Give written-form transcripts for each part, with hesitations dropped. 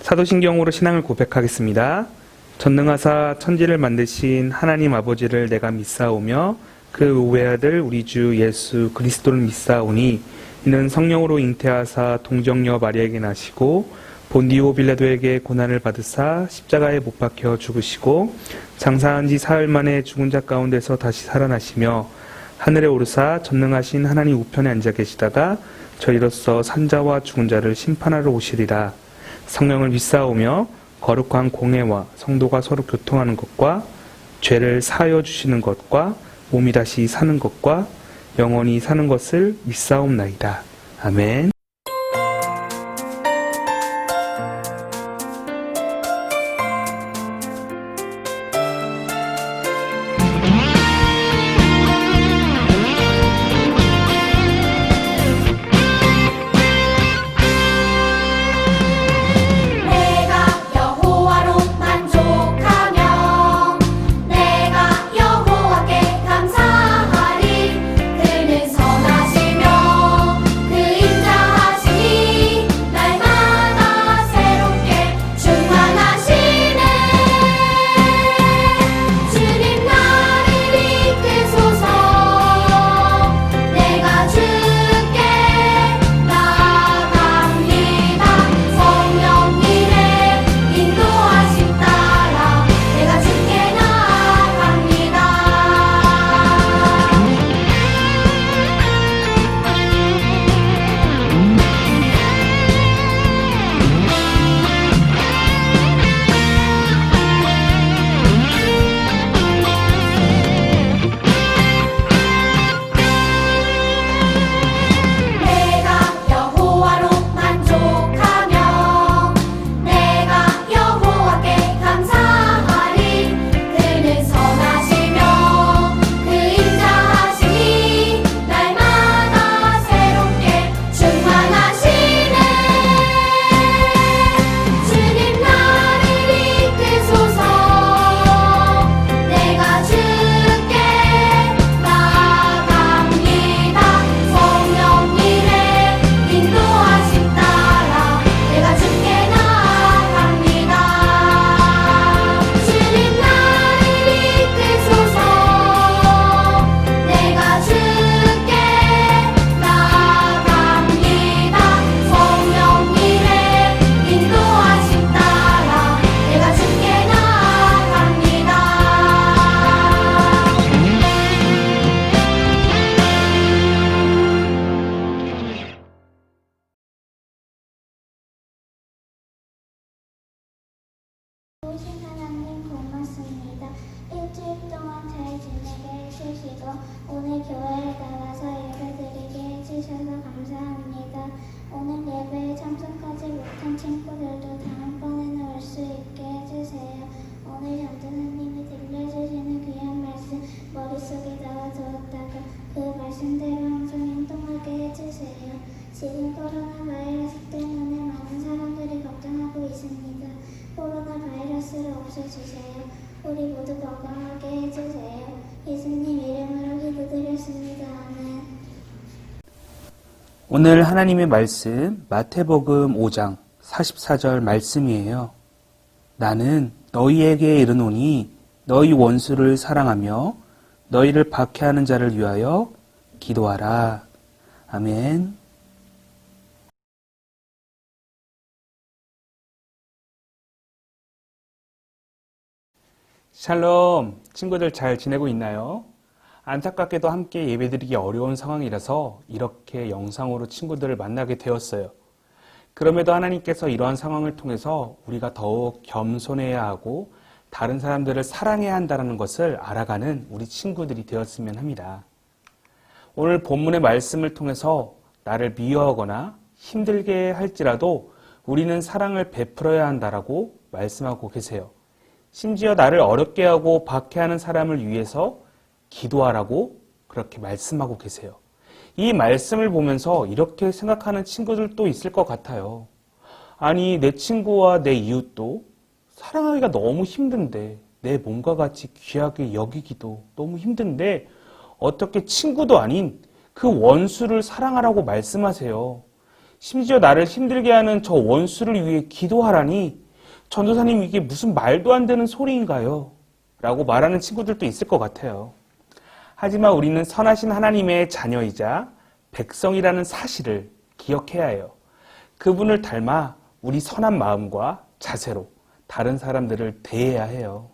사도신경으로 신앙을 고백하겠습니다. 전능하사 천지를 만드신 하나님 아버지를 내가 믿사오며 그 외아들 우리 주 예수 그리스도를 믿사오니 이는 성령으로 잉태하사 동정녀 마리아에게 나시고 본디오 빌라도에게 고난을 받으사 십자가에 못 박혀 죽으시고 장사한 지 사흘 만에 죽은 자 가운데서 다시 살아나시며 하늘에 오르사 전능하신 하나님 우편에 앉아 계시다가 저희로서 산자와 죽은 자를 심판하러 오시리라. 성령을 믿사오며 거룩한 공회와 성도가 서로 교통하는 것과 죄를 사하여 주시는 것과 몸이 다시 사는 것과 영원히 사는 것을 믿사옵나이다. 아멘. 오신 하나님 고맙습니다. 일주일 동안 잘 지내게 해주시고 오늘 교회에 나와서 예배드리게 해주셔서 감사합니다. 오늘 예배에 참석하지 못한 친구들도 다음번에는 올 수 있게 해주세요. 오늘 전도사님이 들려주시는 귀한 말씀 머릿속에 넣어두었다가 그 말씀대로 항상 행동하게 해주세요. 지금 코로나 바이러스 때문에 많은 사람들이 걱정하고 있습니다. 코로나 바이러스를 없애주세요. 우리 모두 건강하게 해주세요. 예수님 이름으로 기도드렸습니다. 아멘. 오늘 하나님의 말씀 마태복음 5장 44절 말씀이에요. 나는 너희에게 이르노니 너희 원수를 사랑하며 너희를 박해하는 자를 위하여 기도하라. 아멘. 샬롬, 친구들 잘 지내고 있나요? 안타깝게도 함께 예배드리기 어려운 상황이라서 이렇게 영상으로 친구들을 만나게 되었어요. 그럼에도 하나님께서 이러한 상황을 통해서 우리가 더욱 겸손해야 하고 다른 사람들을 사랑해야 한다는 것을 알아가는 우리 친구들이 되었으면 합니다. 오늘 본문의 말씀을 통해서 나를 미워하거나 힘들게 할지라도 우리는 사랑을 베풀어야 한다라고 말씀하고 계세요. 심지어 나를 어렵게 하고 박해하는 사람을 위해서 기도하라고 그렇게 말씀하고 계세요. 이 말씀을 보면서 이렇게 생각하는 친구들도 있을 것 같아요. 아니, 내 친구와 내 이웃도 사랑하기가 너무 힘든데, 내 몸과 같이 귀하게 여기기도 너무 힘든데 어떻게 친구도 아닌 그 원수를 사랑하라고 말씀하세요. 심지어 나를 힘들게 하는 저 원수를 위해 기도하라니 전도사님 이게 무슨 말도 안 되는 소리인가요? 라고 말하는 친구들도 있을 것 같아요. 하지만 우리는 선하신 하나님의 자녀이자 백성이라는 사실을 기억해야 해요. 그분을 닮아 우리 선한 마음과 자세로 다른 사람들을 대해야 해요.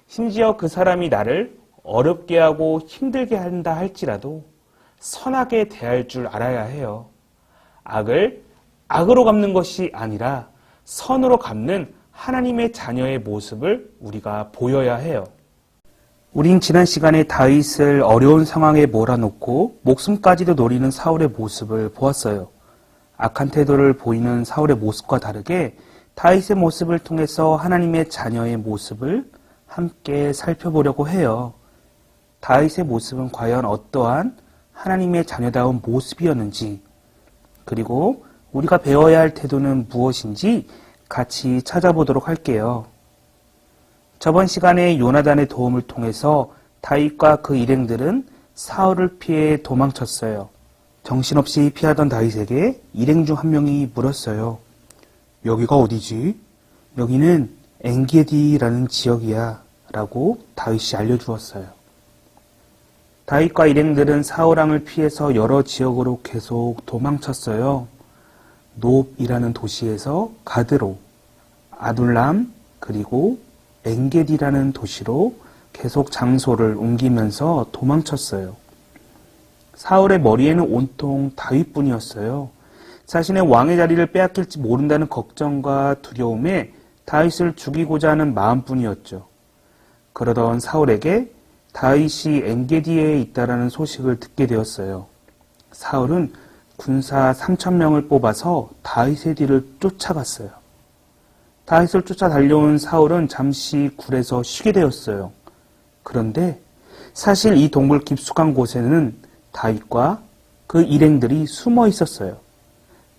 심지어 그 사람이 나를 어렵게 하고 힘들게 한다 할지라도 선하게 대할 줄 알아야 해요. 악을 악으로 갚는 것이 아니라 선으로 갚는 하나님의 자녀의 모습을 우리가 보여야 해요. 우린 지난 시간에 다윗을 어려운 상황에 몰아놓고 목숨까지도 노리는 사울의 모습을 보았어요. 악한 태도를 보이는 사울의 모습과 다르게 다윗의 모습을 통해서 하나님의 자녀의 모습을 함께 살펴보려고 해요. 다윗의 모습은 과연 어떠한 하나님의 자녀다운 모습이었는지, 그리고 우리가 배워야 할 태도는 무엇인지 같이 찾아보도록 할게요. 저번 시간에 요나단의 도움을 통해서 다윗과 그 일행들은 사울을 피해 도망쳤어요. 정신없이 피하던 다윗에게 일행 중 한 명이 물었어요. 여기가 어디지? 여기는 엔게디라는 지역이야 라고 다윗이 알려주었어요. 다윗과 일행들은 사울 왕을 피해서 여러 지역으로 계속 도망쳤어요. 놉이라는 도시에서 가드로, 아둘람, 그리고 엔게디라는 도시로 계속 장소를 옮기면서 도망쳤어요. 사울의 머리에는 온통 다윗뿐이었어요. 자신의 왕의 자리를 빼앗길지 모른다는 걱정과 두려움에 다윗을 죽이고자 하는 마음뿐이었죠. 그러던 사울에게 다윗이 엔게디에 있다라는 소식을 듣게 되었어요. 사울은 군사 3,000명을 뽑아서 다윗의 뒤를 쫓아갔어요. 다윗을 쫓아 달려온 사울은 잠시 굴에서 쉬게 되었어요. 그런데 사실 이 동굴 깊숙한 곳에는 다윗과 그 일행들이 숨어 있었어요.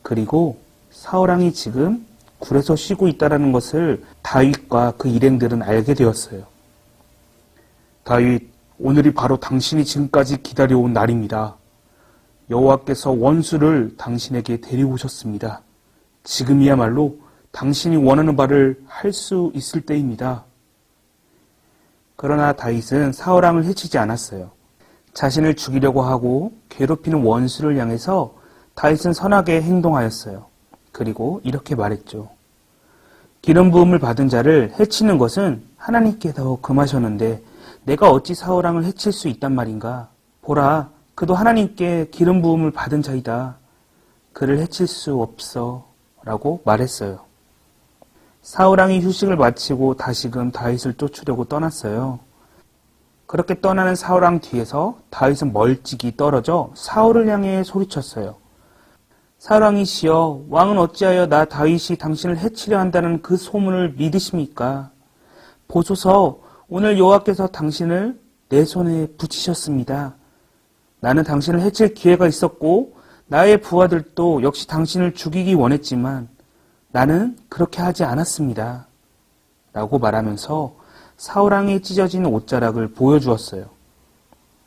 그리고 사울 왕이 지금 굴에서 쉬고 있다는 것을 다윗과 그 일행들은 알게 되었어요. 다윗, 오늘이 바로 당신이 지금까지 기다려온 날입니다. 여호와께서 원수를 당신에게 데려오셨습니다. 지금이야말로 당신이 원하는 바를 할 수 있을 때입니다. 그러나 다윗은 사울 왕을 해치지 않았어요. 자신을 죽이려고 하고 괴롭히는 원수를 향해서 다윗은 선하게 행동하였어요. 그리고 이렇게 말했죠. 기름 부음을 받은 자를 해치는 것은 하나님께서 금하셨는데 내가 어찌 사울 왕을 해칠 수 있단 말인가? 보라, 그도 하나님께 기름 부음을 받은 자이다. 그를 해칠 수 없어 라고 말했어요. 사울 왕이 휴식을 마치고 다시금 다윗을 쫓으려고 떠났어요. 그렇게 떠나는 사울 왕 뒤에서 다윗은 멀찍이 떨어져 사울을 향해 소리쳤어요. 사울 왕이시여, 왕은 어찌하여 나 다윗이 당신을 해치려 한다는 그 소문을 믿으십니까? 보소서, 오늘 여호와께서 당신을 내 손에 붙이셨습니다. 나는 당신을 해칠 기회가 있었고 나의 부하들도 역시 당신을 죽이기 원했지만 나는 그렇게 하지 않았습니다. 라고 말하면서 사울왕의 찢어진 옷자락을 보여주었어요.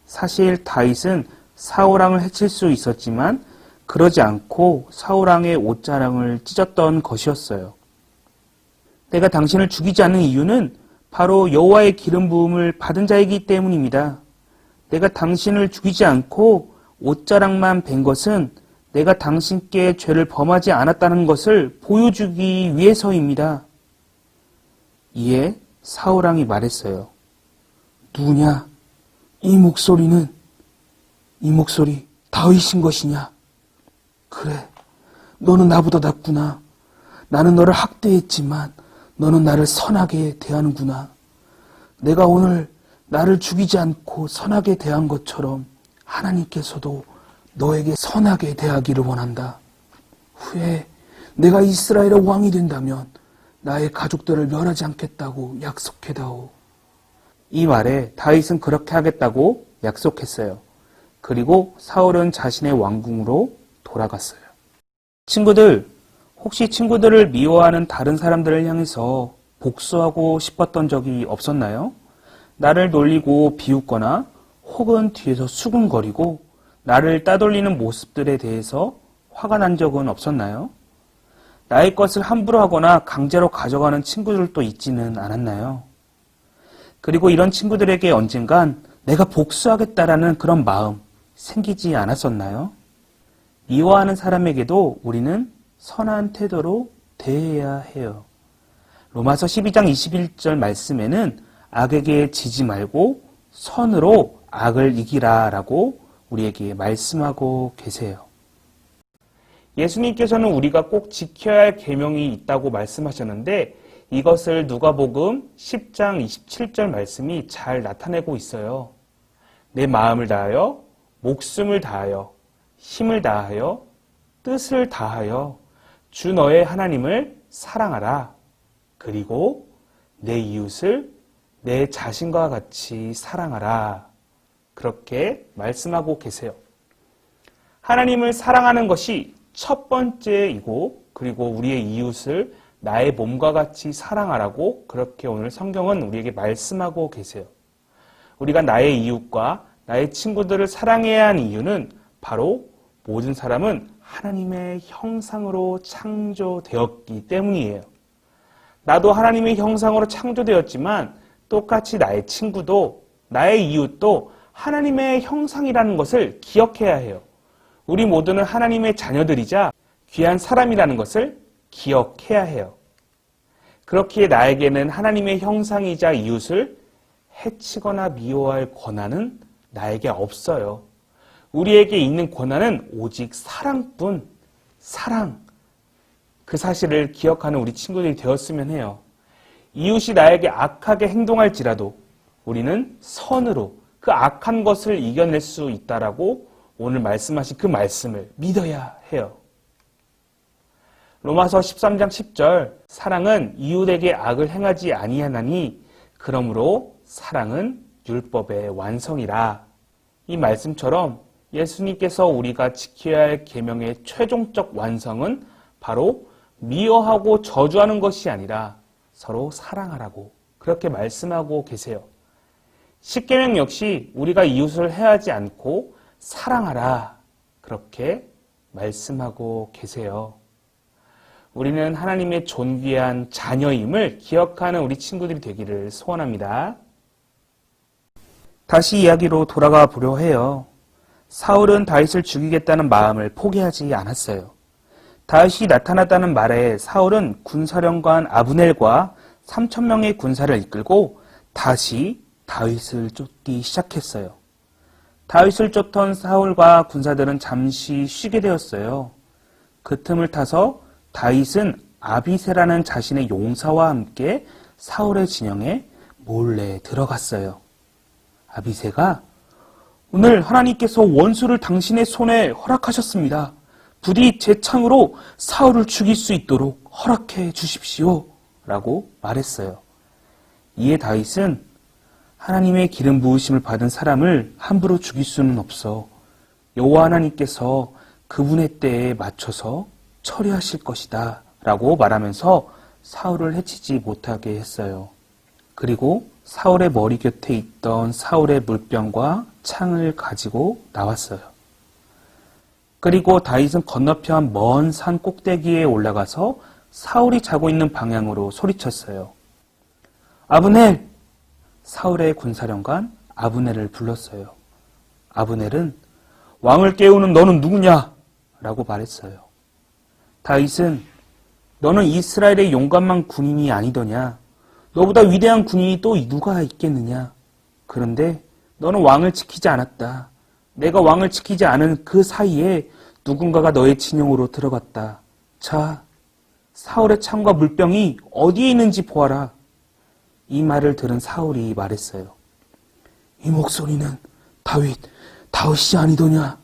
사실 다윗은 사울왕을 해칠 수 있었지만 그러지 않고 사울왕의 옷자락을 찢었던 것이었어요. 내가 당신을 죽이지 않는 이유는 바로 여호와의 기름 부음을 받은 자이기 때문입니다. 내가 당신을 죽이지 않고 옷자락만 벤 것은 내가 당신께 죄를 범하지 않았다는 것을 보여주기 위해서입니다. 이에 사울왕이 말했어요. 누구냐? 이 목소리 다윗인 것이냐? 그래, 너는 나보다 낫구나. 나는 너를 학대했지만 너는 나를 선하게 대하는구나. 내가 오늘 나를 죽이지 않고 선하게 대한 것처럼 하나님께서도 너에게 선하게 대하기를 원한다. 후에 내가 이스라엘의 왕이 된다면 나의 가족들을 멸하지 않겠다고 약속해다오. 이 말에 다윗은 그렇게 하겠다고 약속했어요. 그리고 사울은 자신의 왕궁으로 돌아갔어요. 친구들, 혹시 친구들을 미워하는 다른 사람들을 향해서 복수하고 싶었던 적이 없었나요? 나를 놀리고 비웃거나 혹은 뒤에서 수군거리고 나를 따돌리는 모습들에 대해서 화가 난 적은 없었나요? 나의 것을 함부로 하거나 강제로 가져가는 친구들도 있지는 않았나요? 그리고 이런 친구들에게 언젠간 내가 복수하겠다라는 그런 마음 생기지 않았었나요? 미워하는 사람에게도 우리는 선한 태도로 대해야 해요. 로마서 12장 21절 말씀에는 악에게 지지 말고 선으로 악을 이기라 라고 우리에게 말씀하고 계세요. 예수님께서는 우리가 꼭 지켜야 할 계명이 있다고 말씀하셨는데 이것을 누가복음 10장 27절 말씀이 잘 나타내고 있어요. 내 마음을 다하여, 목숨을 다하여, 힘을 다하여, 뜻을 다하여 주 너의 하나님을 사랑하라. 그리고 내 이웃을 내 자신과 같이 사랑하라. 그렇게 말씀하고 계세요. 하나님을 사랑하는 것이 첫 번째이고 그리고 우리의 이웃을 나의 몸과 같이 사랑하라고 그렇게 오늘 성경은 우리에게 말씀하고 계세요. 우리가 나의 이웃과 나의 친구들을 사랑해야 하는 이유는 바로 모든 사람은 하나님의 형상으로 창조되었기 때문이에요. 나도 하나님의 형상으로 창조되었지만 똑같이 나의 친구도 나의 이웃도 하나님의 형상이라는 것을 기억해야 해요. 우리 모두는 하나님의 자녀들이자 귀한 사람이라는 것을 기억해야 해요. 그렇기에 나에게는 하나님의 형상이자 이웃을 해치거나 미워할 권한은 나에게 없어요. 우리에게 있는 권한은 오직 사랑뿐, 사랑. 그 사실을 기억하는 우리 친구들이 되었으면 해요. 이웃이 나에게 악하게 행동할지라도 우리는 선으로 그 악한 것을 이겨낼 수 있다라고 오늘 말씀하신 그 말씀을 믿어야 해요. 로마서 13장 10절 사랑은 이웃에게 악을 행하지 아니하나니 그러므로 사랑은 율법의 완성이라. 이 말씀처럼 예수님께서 우리가 지켜야 할 계명의 최종적 완성은 바로 미워하고 저주하는 것이 아니라 서로 사랑하라고 그렇게 말씀하고 계세요. 십계명 역시 우리가 이웃을 해하지 않고 사랑하라 그렇게 말씀하고 계세요. 우리는 하나님의 존귀한 자녀임을 기억하는 우리 친구들이 되기를 소원합니다. 다시 이야기로 돌아가 보려 해요. 사울은 다윗을 죽이겠다는 마음을 포기하지 않았어요. 다윗이 나타났다는 말에 사울은 군사령관 아브넬과 3,000명의 군사를 이끌고 다시 다윗을 쫓기 시작했어요. 다윗을 쫓던 사울과 군사들은 잠시 쉬게 되었어요. 그 틈을 타서 다윗은 아비새라는 자신의 용사와 함께 사울의 진영에 몰래 들어갔어요. 아비새가 오늘 하나님께서 원수를 당신의 손에 허락하셨습니다. 부디 제 창으로 사울을 죽일 수 있도록 허락해 주십시오. 라고 말했어요. 이에 다윗은 하나님의 기름 부으심을 받은 사람을 함부로 죽일 수는 없어. 여호와 하나님께서 그분의 때에 맞춰서 처리하실 것이다. 라고 말하면서 사울을 해치지 못하게 했어요. 그리고 사울의 머리 곁에 있던 사울의 물병과 창을 가지고 나왔어요. 그리고 다윗은 건너편 먼 산 꼭대기에 올라가서 사울이 자고 있는 방향으로 소리쳤어요. 아브넬! 사울의 군사령관 아브넬을 불렀어요. 아브넬은 왕을 깨우는 너는 누구냐? 라고 말했어요. 다윗은 너는 이스라엘의 용감한 군인이 아니더냐? 너보다 위대한 군인이 또 누가 있겠느냐? 그런데 너는 왕을 지키지 않았다. 내가 왕을 지키지 않은 그 사이에 누군가가 너의 진영으로 들어갔다. 자, 사울의 창과 물병이 어디에 있는지 보아라. 이 말을 들은 사울이 말했어요. 이 목소리는 다윗이 아니더냐?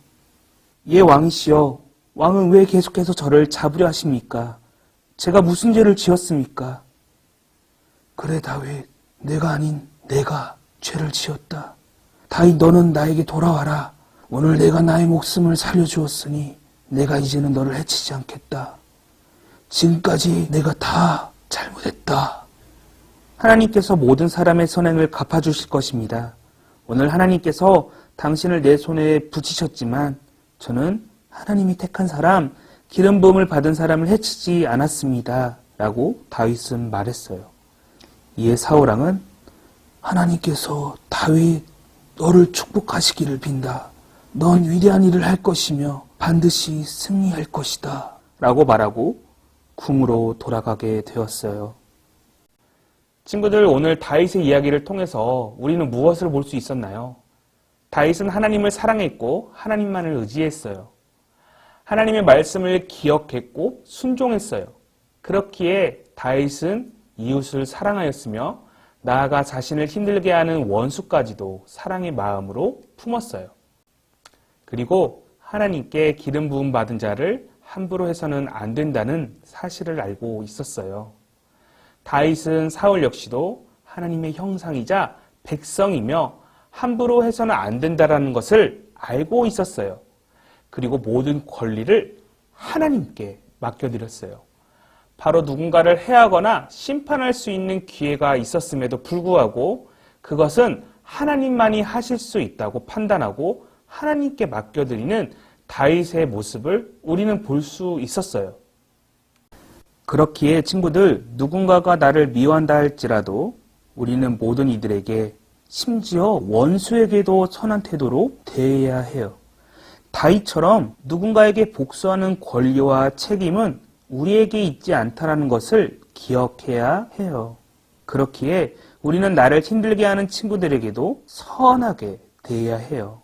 예, 왕이시여. 왕은 왜 계속해서 저를 잡으려 하십니까? 제가 무슨 죄를 지었습니까? 그래, 다윗. 내가 아닌 내가 죄를 지었다. 다윗, 너는 나에게 돌아와라. 오늘 내가 나의 목숨을 살려주었으니 내가 이제는 너를 해치지 않겠다. 지금까지 내가 다 잘못했다. 하나님께서 모든 사람의 선행을 갚아주실 것입니다. 오늘 하나님께서 당신을 내 손에 붙이셨지만 저는 하나님이 택한 사람, 기름 부음을 받은 사람을 해치지 않았습니다. 라고 다윗은 말했어요. 이에 사울왕은 하나님께서 다윗 너를 축복하시기를 빈다. 넌 위대한 일을 할 것이며 반드시 승리할 것이다. 라고 말하고 궁으로 돌아가게 되었어요. 친구들, 오늘 다윗의 이야기를 통해서 우리는 무엇을 볼 수 있었나요? 다윗은 하나님을 사랑했고 하나님만을 의지했어요. 하나님의 말씀을 기억했고 순종했어요. 그렇기에 다윗은 이웃을 사랑하였으며 나아가 자신을 힘들게 하는 원수까지도 사랑의 마음으로 품었어요. 그리고 하나님께 기름 부음 받은 자를 함부로 해서는 안 된다는 사실을 알고 있었어요. 다윗은 사울 역시도 하나님의 형상이자 백성이며 함부로 해서는 안 된다는 것을 알고 있었어요. 그리고 모든 권리를 하나님께 맡겨드렸어요. 바로 누군가를 해하거나 심판할 수 있는 기회가 있었음에도 불구하고 그것은 하나님만이 하실 수 있다고 판단하고 하나님께 맡겨드리는 다윗의 모습을 우리는 볼 수 있었어요. 그렇기에 친구들, 누군가가 나를 미워한다 할지라도 우리는 모든 이들에게 심지어 원수에게도 선한 태도로 대해야 해요. 다윗처럼 누군가에게 복수하는 권리와 책임은 우리에게 있지 않다라는 것을 기억해야 해요. 그렇기에 우리는 나를 힘들게 하는 친구들에게도 선하게 대해야 해요.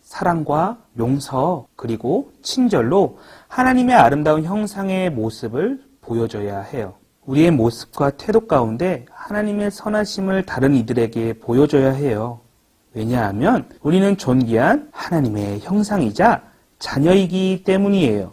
사랑과 용서 그리고 친절로 하나님의 아름다운 형상의 모습을 보여줘야 해요. 우리의 모습과 태도 가운데 하나님의 선하심을 다른 이들에게 보여줘야 해요. 왜냐하면 우리는 존귀한 하나님의 형상이자 자녀이기 때문이에요.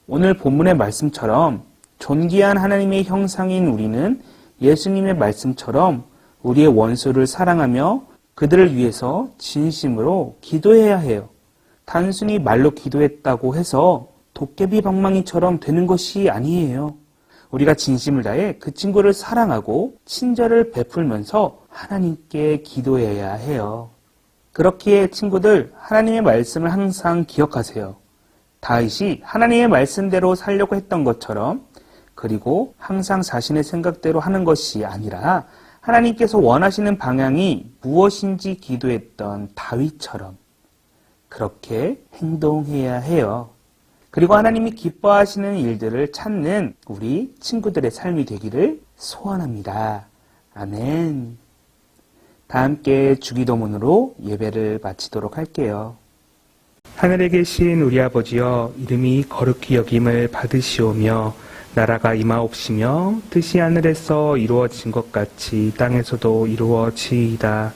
오늘 본문의 말씀처럼 존귀한 하나님의 형상인 우리는 예수님의 말씀처럼 우리의 원수를 사랑하며 그들을 위해서 진심으로 기도해야 해요. 단순히 말로 기도했다고 해서 도깨비 방망이처럼 되는 것이 아니에요. 우리가 진심을 다해 그 친구를 사랑하고 친절을 베풀면서 하나님께 기도해야 해요. 그렇기에 친구들, 하나님의 말씀을 항상 기억하세요. 다윗이 하나님의 말씀대로 살려고 했던 것처럼, 그리고 항상 자신의 생각대로 하는 것이 아니라 하나님께서 원하시는 방향이 무엇인지 기도했던 다윗처럼 그렇게 행동해야 해요. 그리고 하나님이 기뻐하시는 일들을 찾는 우리 친구들의 삶이 되기를 소원합니다. 아멘. 다 함께 주기도문으로 예배를 마치도록 할게요. 하늘에 계신 우리 아버지여, 이름이 거룩히 여김을 받으시오며 나라가 임하옵시며 뜻이 하늘에서 이루어진 것 같이 땅에서도 이루어지이다.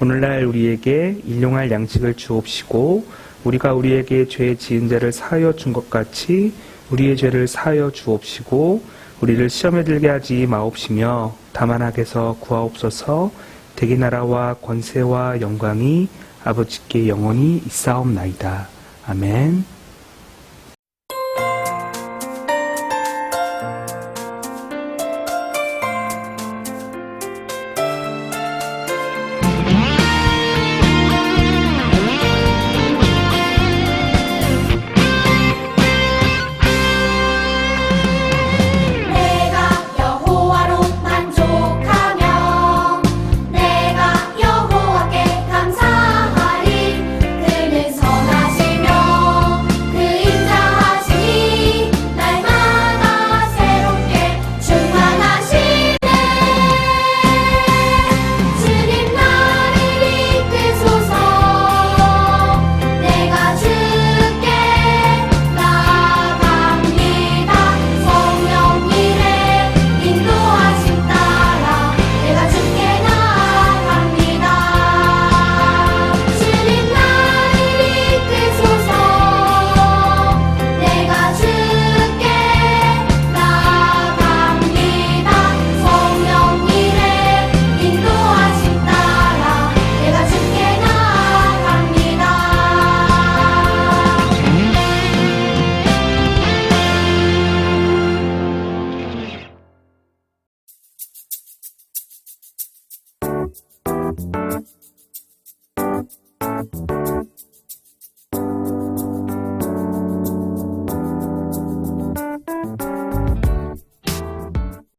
오늘날 우리에게 일용할 양식을 주옵시고 우리가 우리에게 죄 지은 자를 사하여 준 것 같이 우리의 죄를 사하여 주옵시고 우리를 시험에 들게 하지 마옵시며 다만 악에서 구하옵소서. 대개 나라와 권세와 영광이 아버지께 영원히 있사옵나이다. 아멘.